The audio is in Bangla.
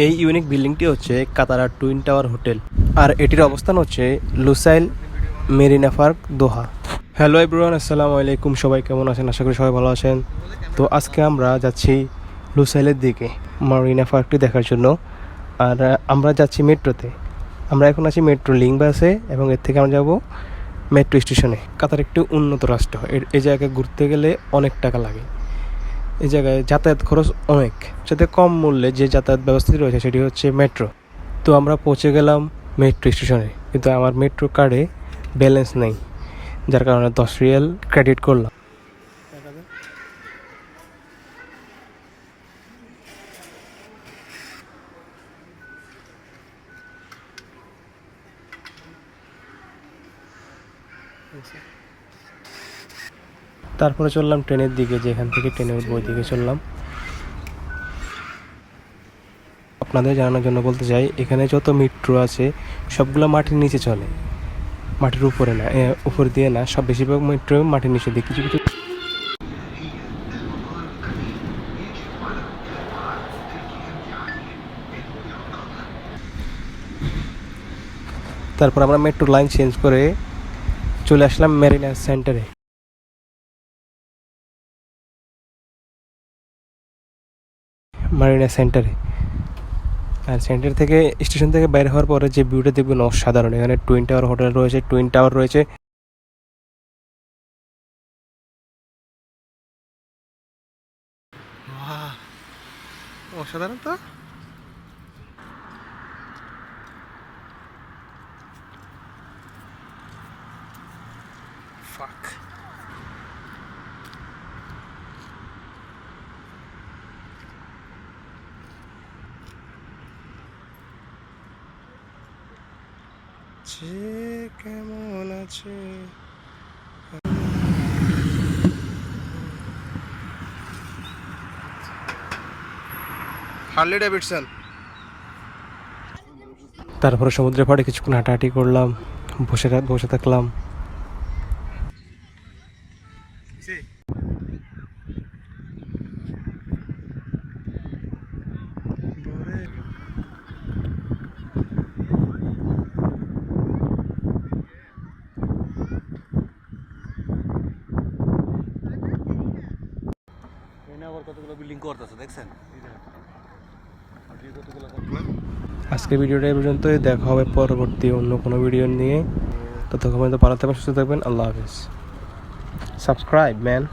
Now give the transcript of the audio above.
এই ইউনিক বিল্ডিংটি হচ্ছে কাতারা টুইন টাওয়ার হোটেল, আর এটির অবস্থান হচ্ছে লুসাইল মেরিনা পার্ক, দোহা। হ্যালো এভরিওয়ান, আসসালামু আলাইকুম। সবাই কেমন আছেন? আশা করি সবাই ভালো আছেন। তো আজকে আমরা যাচ্ছি লুসাইলের দিকে মেরিনা পার্কটি দেখার জন্য। আর আমরা যাচ্ছি মেট্রোতে। আমরা এখন আছি মেট্রো লিঙ্ক বাসে এবং এর থেকে আমরা যাব মেট্রো স্টেশনে। কাতার একটি উন্নত রাষ্ট্র, এই জায়গায় ঘুরতে গেলে অনেক টাকা লাগে। এই জায়গায় যাতায়াত খরচ অনেক, যাতে কম মূল্যে যে যাতায়াত ব্যবস্থাটি রয়েছে সেটি হচ্ছে মেট্রো। তো আমরা পৌঁছে গেলাম মেট্রো স্টেশনে, কিন্তু আমার মেট্রো কার্ডে ব্যালেন্স নেই, যার কারণে 10 রিয়াল ক্রেডিট করলাম। তারপরে চললাম ট্রেনের দিকে, যেখান থেকে ট্রেনে উঠবো ওই দিকে চললাম। আপনাদের জানানোর জন্য বলতে চাই, এখানে যত মেট্রো আছে সবগুলো মাটির নিচে চলে, মাটির উপরে না, উপর দিয়ে না। সব বেশিরভাগ মেট্রো মাটির নিচে দিয়ে। কিছু কিছু তারপর আমরা মেট্রো লাইন চেঞ্জ করে চলে আসলাম মেরিনা সেন্টারে। আর সেন্টার থেকে, স্টেশন থেকে বাইরে হওয়ার পরে যে ভিউটা দেখবেন অসাধারণ। এখানে টুইন টাওয়ার হোটেল রয়েছে, টুইন টাওয়ার রয়েছে। অসাধারণ তো। ফাক। কেমন আছে হার্লি ডেভিডসন। তারপরে সমুদ্রের পাড়ে কিছুক্ষণ হাঁটাহাঁটি করলাম, বসে থাকলাম। আজকে ভিডিওটা এই পর্যন্তই। দেখা হবে পরবর্তী অন্য কোনো ভিডিও নিয়ে। ততক্ষণ পর্যন্ত ভালো থাকবেন, সুস্থ থাকবেন। আল্লাহ হাফেজ। Subscribe man.